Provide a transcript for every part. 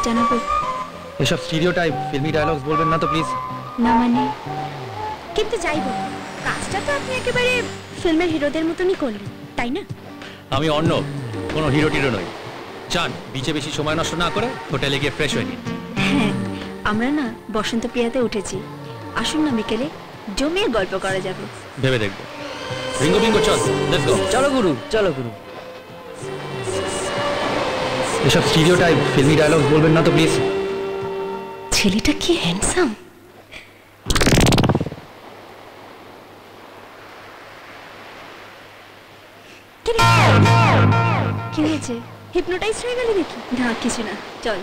জানাবো। এসব stereotype filmi dialogues বলবেন না তো প্লিজ। না মানে? কিন্তু যাই বল, কাজটা তো আপনি একেবারে ফিল্মের হিরোদের মতনই করলেন, তাই না? আমি অন্য কোনো হিরো টিরো নই। চান বিচে বেশি সময় নষ্ট না করে হোটেলে গিয়ে ফ্রেশ হয়ে নিন। হ্যাঁ, আমরা না বসন্ত প্রিয়াতে উঠেছি। আসুন না বিকেলে জমিয়ে গল্প করা যাবে। ভেবে দেখবো। রিঙ্গো বিঙ্গো চল, লেটস গো। চলো গুরু, চলো গুরু। এসব স্টিরিওটাইপ ফিল্মি ডায়লগস বলবেন না তো প্লিজ। ছেলেটা কি হ্যান্ডসাম! কি হয়েছে? হিপনোটাইজ হয়ে গেলি নাকি? না কিছু না, চল।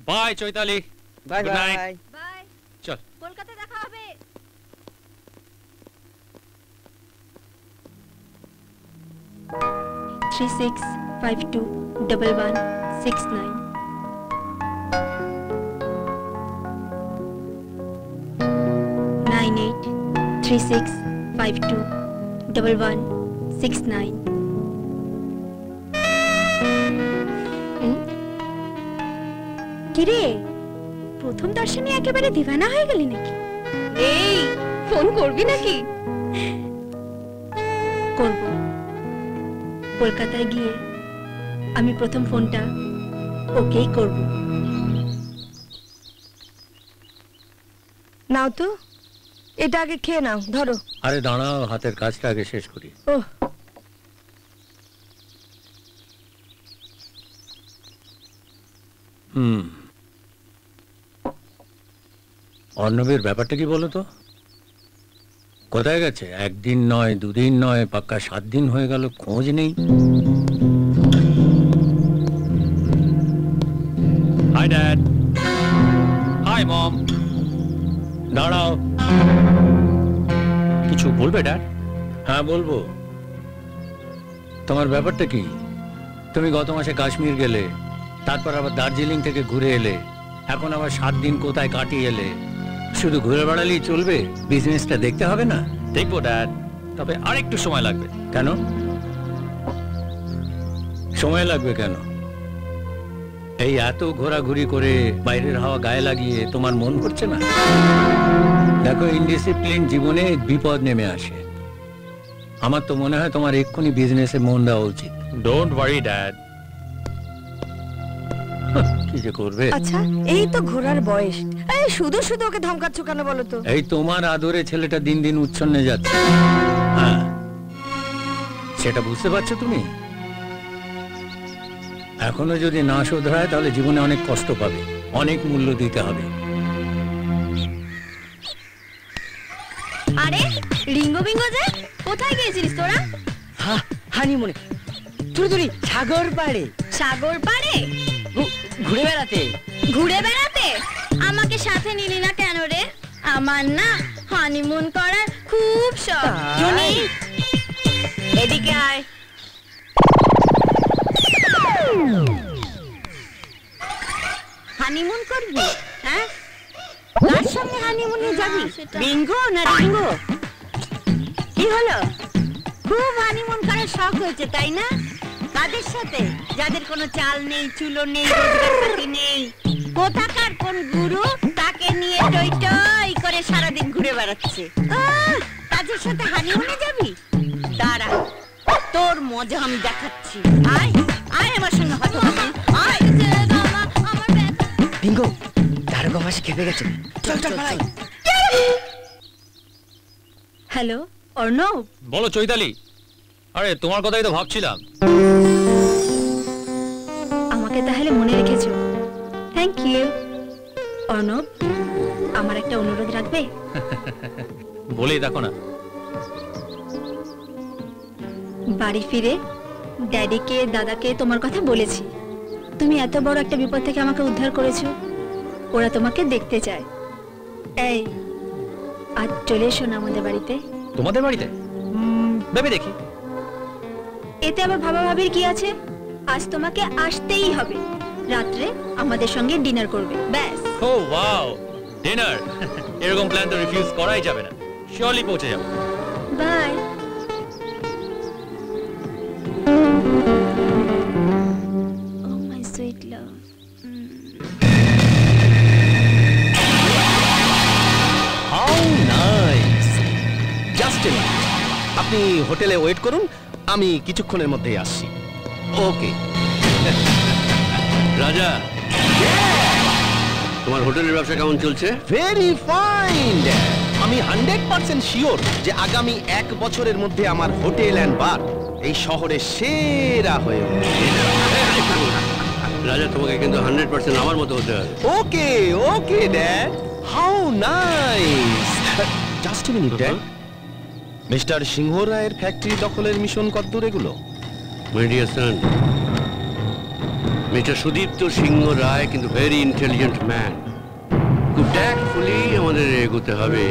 Bye Chaitali. Bye Good night. Bye. Bye. চল। কলকাতায় দেখা হবে। Three 6521169 9836521169। কিরে, প্রথম দর্শনে একেবারে দিওয়ানা হয়ে গেলি নাকি? এই ফোন করবি নাকি? করব। কলকাতায় গিয়ে আমি প্রথম ফোনটা ওকেই করব। নাও তো, এটা আগে খেয়ে নাও, ধরো। আরে দাঁড়াও, হাতের কাজটা আগে শেষ করি। ওহ, অর্ণবের ব্যাপারটা কি বলো তো? কোথায় গেছে? একদিন নয়, দুদিন নয়, পাক্কা 7 দিন হয়ে গেল, খোঁজ নেই। Hi dad. Hi mom. দাঁড়াও। কিছু বলবে ড্যাড? হ্যাঁ বলবো। তোমার ব্যাপারটা কি? তুমি গত মাসে কাশ্মীর গেলে, তারপর আবার দার্জিলিং থেকে ঘুরে এলে, এখন আবার 7 দিন কোথায় কাটিয়ে এলে? শুধু ঘুরে বেড়ালেই চলবে? বিজনেসটা দেখতে হবে না? দেখবো ড্যাড, তবে আরেকটু সময় লাগবে। কেন সময় লাগবে? কেন এই এত ঘোরাঘুরি করে বাইরের হাওয়া গায়ে লাগিয়ে তোমার মন ভরছে না? দেখো, ইনডিসিপ্লিন জীবনে বিপদ নেমে আসে। আমার তো মনে হয় তোমার এক্ষুনি বিজনেসে মন দেওয়া উচিত। Don't worry dad. কি যে করবে? আচ্ছা, এই তো ঘোরার বয়স, এই শুধু শুধু ওকে ধমকাচ্ছ কেন বলো তো? এই তোমার আদরে ছেলেটা দিন দিন উচ্ছন্নে যাচ্ছে। হ্যাঁ, সেটা বুঝতে পারছো তুমি? এখনো যদি না শোধরায় তাহলে জীবনে অনেক কষ্ট পাবে, অনেক মূল্য দিতে হবে। আরে রিঙ্গো বিঙ্গো যে, কোথায় গিয়েছিলিস তোরা? হানিমুনে চুরি সাগর পাড়ে। সাগর পাড়ে ঘুরে বেড়াতে। ঘুরে বেড়াতে? আমাকে সাথে নিলি না কেন রে? আমার না হানিমুন করার খুব শখ। জুনি, এদিকে আয়। হানিমুন করবি? হ্যাঁ, কার সঙ্গে হানিমুনে যাবি? বিঙ্গো না রিঙ্গো? কি হলো? খুব হানিমুন করার শখ হয়েছে তাই না? কাদের সাথে? যাদের কোনো চাল নেই, চুলো নেই, রোজগার পাতি নেই। কোথাকার কোন গুরু তাকে নিয়ে টই টই করে সারাদিন ঘুরে বেড়াচ্ছে। তাদের সাথে হানিমুনে যাবি? দাঁড়া, তোর মজা আমি দেখাচ্ছি। আয় আয় আমার সঙ্গে হতভাগী, আয়। বিঙ্গো, দারোগা মাসি খেপে গেছে। চল চল পালাই। হ্যালো অর্ণব। বলো চৈতালি। আরে তোমার কথাই তো ভাবছিলাম। আমাকে তাহলে মনে রেখেছো, থ্যাংক ইউ। অর্ণব, আমার একটা অনুরোধ রাখবে? বলেই দেখো না। বাড়ি ফিরে ড্যাডিকে দাদাকে তোমার কথা বলেছি। তুমি এত বড় একটা বিপদ থেকে আমাকে উদ্ধার করেছো, ওরা তোমাকে দেখতে চায়। এই আজ চলে এসো না আমাদের বাড়িতে। তোমাদের বাড়িতে? ভেবে দেখি। এতে আবার ভাবা ভাবির কি আছে? আজ তোমাকে আসতেই হবে। রাত্রে আমাদের সঙ্গে ডিনার করবে, ব্যাস। ও ওয়াও, ডিনার! এরকম প্ল্যান তো রিফিউজ করাই যাবে না। শিওরলি পৌঁছে যাব। বাই। হোটেলে ওয়েট করুন, আমি কিছুক্ষণের মধ্যেই আসছি। ওকে। রাজা, তোমার হোটেলের ব্যবসা কেমন চলছে? Very fine. আমি 100% শিওর যে আগামী 1 বছরের মধ্যে আমার হোটেল অ্যান্ড বার এই শহরে সেরা হয়ে উঠবে। রাজা, তোমাকে কিন্তু 100% আমার মতো হতে হবে। Okay okay dad, how nice. Just a minute dad, mister Singha রায়ের ফ্যাক্টরি দখলের মিশন কতদূর এগুলো? My dear son, mister Sudipta Singha Roy কিন্তু ভেরি ইন্টেলিজেন্ট ম্যান। খুব ট্যাক্টফুলি আমাদের এগোতে হবে।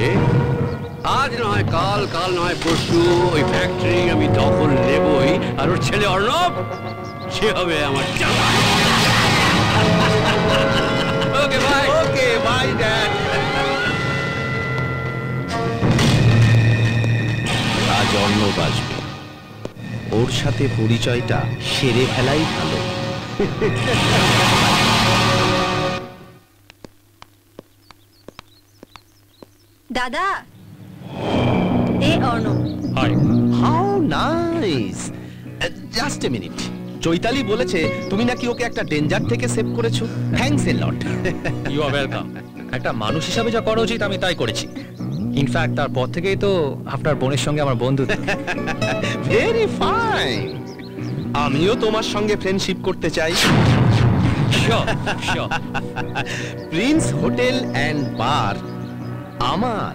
আজ নয় কাল, কাল নয় পরশু ওই ফ্যাক্টরি আমি দখল নেবই, আর ওর ছেলে অর্ণব সে হবে আমার জামাই। Okay bye. Okay bye dad. আজ অর্ণব আসবে, ওর সাথে পরিচয়টা সেরে ফেলাই ভালো। দাদা, এ Arnab. How nice. Just a minute, Chaitali বলেছে তুমি নাকি ওকে একটা ডেঞ্জার থেকে সেভ করেছো। Thanks a lot. You are welcome. একটা মানুষ হিসাবে যা করা উচিত আমি তাই করেছি। ইনফ্যাক্ট তারপর থেকেই তো আপনার বোনের সঙ্গে আমার বন্ধুত্ব। Very fine. আমিও তোমার সঙ্গে ফ্রেন্ডশিপ করতে চাই। Sure sure. Prince hotel and bar আমার,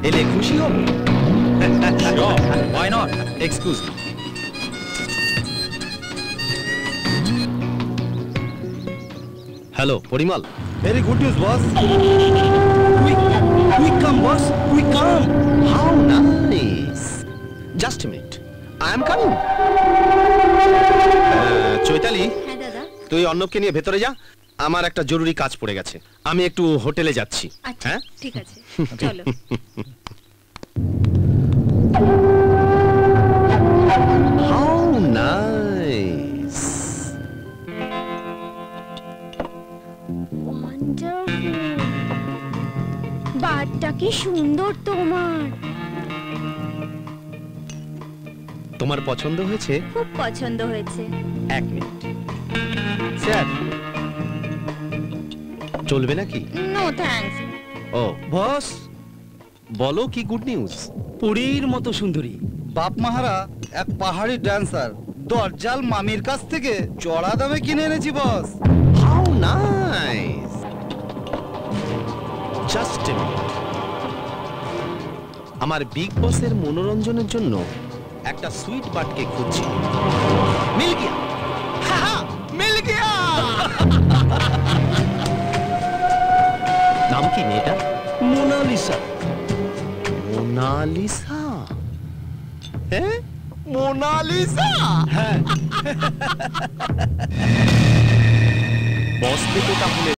এলে খুশি হব। Sure, why not? Excuse me. Hello Parimal. Very good news, boss. Quick come, boss. Quick come. How nice. Just a minute, I am coming. Chaitali, হ্যাঁ দাদা। তুই অর্ণবকে নিয়ে ভেতরে যা, আমার একটা জরুরি কাজ পড়ে গেছে। আমি একটু হোটেলে যাচ্ছি। আচ্ছা হ্যাঁ ঠিক আছে, চলো। How nice. বারটা কি সুন্দর তোমার। তোমার পছন্দ হয়েছে? খুব পছন্দ হয়েছে। 1 মিনিট স্যার, চলবে নাকি? No thanks. ও বস, বলো কি গুড নিউজ? পুরীর মতো সুন্দরী বাপ মাহারা এক পাহাড়ি ড্যান্সার দরজাল মামির কাছ থেকে চড়া দামে কিনে এনেছি boss. How nice. Just a minute, আমার বিগ বসের মনোরঞ্জনের জন্য একটা সুইট বাটকে খুঁজছি। মিল গিয়া, মিল গিয়া। নাম কি মেয়েটা? মোনালিসা। মোনালিসা? হ্যাঁ, মোনালিসা। হ্যাঁ। বস থেকে তাহলে